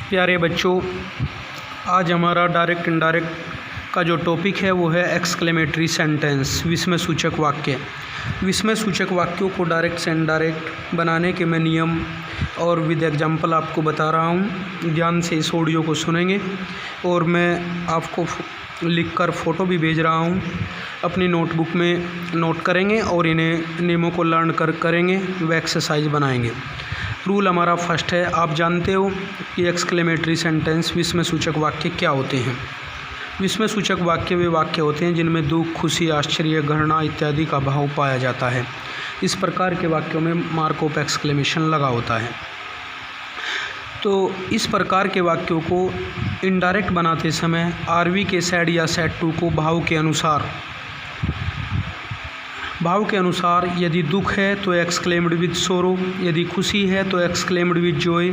प्यारे बच्चों, आज हमारा डायरेक्ट इनडायरेक्ट का जो टॉपिक है वो है एक्सक्लेमेटरी सेंटेंस, विस्मय सूचक वाक्य। विस्मय सूचक वाक्यों को डायरेक्ट से इनडायरेक्ट बनाने के मैं नियम और विद एग्जाम्पल आपको बता रहा हूँ। ध्यान से इस ऑडियो को सुनेंगे और मैं आपको लिखकर फ़ोटो भी भेज रहा हूँ। अपनी नोटबुक में नोट करेंगे और इन्हें नियमों को लर्न करेंगे, व एक्सरसाइज बनाएंगे। रूल हमारा फर्स्ट है, आप जानते हो कि एक्सक्लेमेटरी सेंटेंस विस्मय सूचक वाक्य क्या होते हैं। विस्मय सूचक वाक्य वे वाक्य होते हैं जिनमें दुख, खुशी, आश्चर्य, घृणा इत्यादि का भाव पाया जाता है। इस प्रकार के वाक्यों में मार्क ऑफ एक्सक्लेमेशन लगा होता है। तो इस प्रकार के वाक्यों को इनडायरेक्ट बनाते समय आरवी के सेड या सेड टू को भाव के अनुसार यदि दुख है तो एक्सक्लेम्ड विद सोरो, यदि खुशी है तो एक्सक्लेम्ड विद जॉय,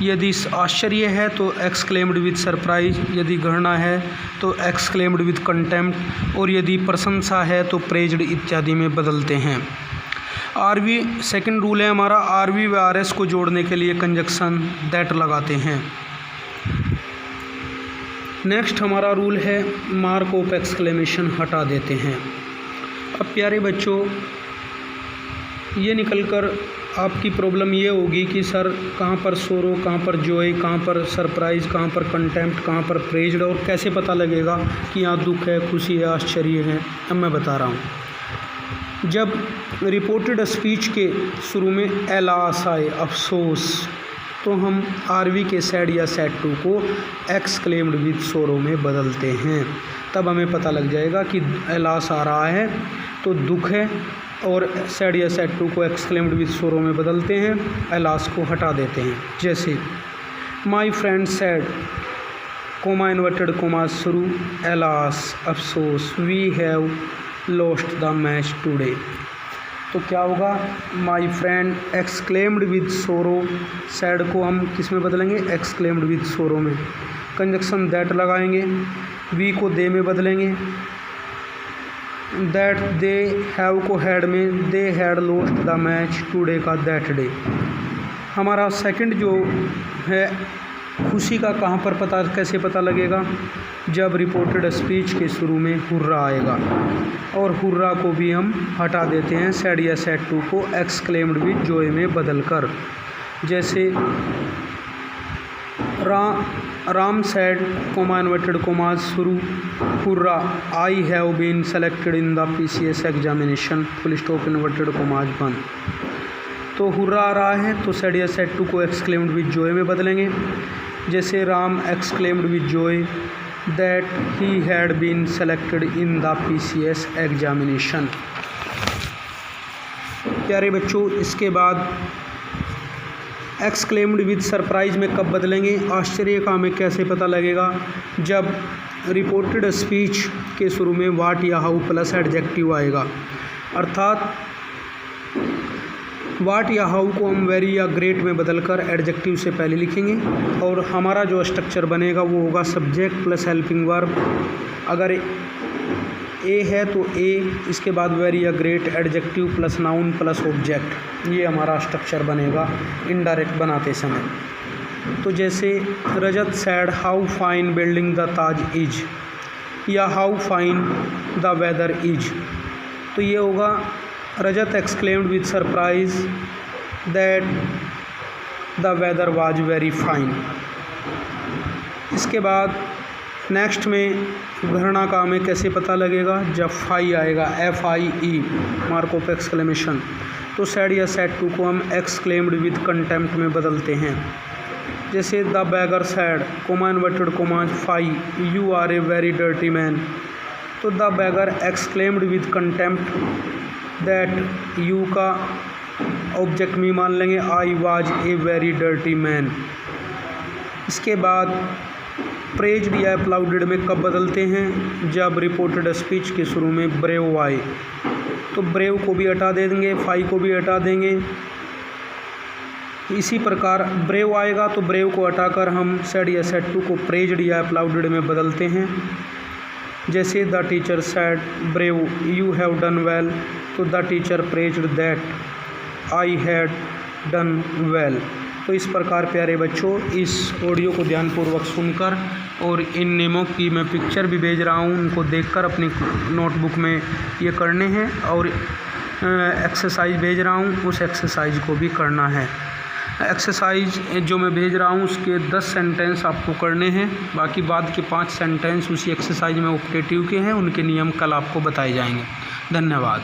यदि आश्चर्य है तो एक्सक्लेम्ड विद सरप्राइज, यदि घृणा है तो एक्सक्लेम्ड विद कंटेम्प्ट, और यदि प्रशंसा है तो प्रेज्ड इत्यादि में बदलते हैं। आरवी सेकंड रूल है हमारा, आरवी व आरएस को जोड़ने के लिए कंजक्शन दैट लगाते हैं। नेक्स्ट हमारा रूल है मार्क ऑफ एक्सक्लेमेशन हटा देते हैं। अब प्यारे बच्चों, ये निकलकर आपकी प्रॉब्लम ये होगी कि सर कहाँ पर सोरो, कहाँ पर जॉय, कहाँ पर सरप्राइज़, कहाँ पर कंटेम्प्ट, कहाँ पर प्रेज्ड, और कैसे पता लगेगा कि यहाँ दुख है, खुशी है, आश्चर्य है। अब मैं बता रहा हूँ। जब रिपोर्टेड स्पीच के शुरू में एलास आए, अफसोस, तो हम आरवी के सेड या सेड टू को एक्सक्लेम्ड विद सोरो में बदलते हैं। तब हमें पता लग जाएगा कि एलास आ रहा है तो दुख है, और सेड या सेड टू को एक्सक्लेम्ड विद सोरो में बदलते हैं, एलास को हटा देते हैं। जैसे my friend said, comma inverted comma शुरू, एलास, अफसोस, we have lost the match today. तो क्या होगा, my friend exclaimed with sorrow, sad को हम किस में बदलेंगे, एक्सक्लेम्ड विद सोरो में। कंजक्शन दैट लगाएंगे, वी को दे में बदलेंगे, दैट दे हैव को हैड में, they had lost the match today का दैट डे। हमारा सेकंड जो है खुशी का कहाँ पर कैसे पता लगेगा, जब रिपोर्टेड स्पीच के शुरू में हुर्रा आएगा, और हुर्रा को भी हम हटा देते हैं सेड या सेड टू को एक्सक्लेम्ड विद जॉय में बदलकर। जैसे Ram said, comma inverted comma शुरू, hurrah, I have been selected in the PCS examination, full stop inverted commas बंद। तो हुर्रा आ रहा है तो सेड या सेड टू को एक्सक्लेम्ड विद जॉय में बदलेंगे। जैसे Ram exclaimed with joy that he had been selected in the PCS examination. प्यारे बच्चों, इसके बाद एक्सक्लेम्ड विद सरप्राइज में कब बदलेंगे, आश्चर्य का हमें कैसे पता लगेगा, जब रिपोर्टेड स्पीच के शुरू में वाट या हाउ प्लस एडजेक्टिव आएगा। अर्थात वाट या हाउ को हम वेरी या ग्रेट में बदलकर एडजेक्टिव से पहले लिखेंगे, और हमारा जो स्ट्रक्चर बनेगा वो होगा सब्जेक्ट प्लस हेल्पिंग वर्ब। अगर ए है तो ए, इसके बाद वेरी या great, adjective plus noun plus object. ये हमारा स्ट्रक्चर बनेगा इनडायरेक्ट बनाते समय। तो जैसे Rajat said how fine building the Taj is, या how fine the weather is. तो ये होगा Rajat exclaimed with surprise that the weather was very fine. इसके बाद नेक्स्ट में घृणा का हमें कैसे पता लगेगा, जब फाई आएगा, FIE, मार्क ऑफ एक्सक्लेमेशन। तो सेड या सेड टू को हम एक्सक्लेम्ड विद कंटेम्प्ट में बदलते हैं। जैसे the beggar said, comma inverted comma fie, you are a very dirty man. तो the beggar exclaimed with contempt that you का ऑब्जेक्ट में मान लेंगे, I was a very dirty man. इसके बाद प्रेज्ड या अप्लाउडेड में कब बदलते हैं, जब रिपोर्टेड स्पीच के शुरू में ब्रेव आए। तो ब्रेव को भी हटा देंगे, फाई को भी हटा देंगे। इसी प्रकार ब्रेव आएगा तो ब्रेव को हटाकर हम सेड या सेड टू को प्रेज्ड या अप्लाउडेड में बदलते हैं। जैसे the teacher said brave you have done well, तो the teacher praised that I had done well. तो इस प्रकार प्यारे बच्चों इस ऑडियो को ध्यानपूर्वक सुनकर और इन नियमों की मैं पिक्चर भी भेज रहा हूँ, उनको देखकर अपनी नोटबुक में ये करने हैं और एक्सरसाइज भेज रहा हूँ, उस एक्सरसाइज को भी करना है। एक्सरसाइज जो मैं भेज रहा हूँ उसके 10 सेंटेंस आपको करने हैं, बाकी बाद के 5 सेंटेंस उसी एक्सरसाइज में ऑपरेटिव के हैं, उनके नियम कल आपको बताए जाएंगे। धन्यवाद।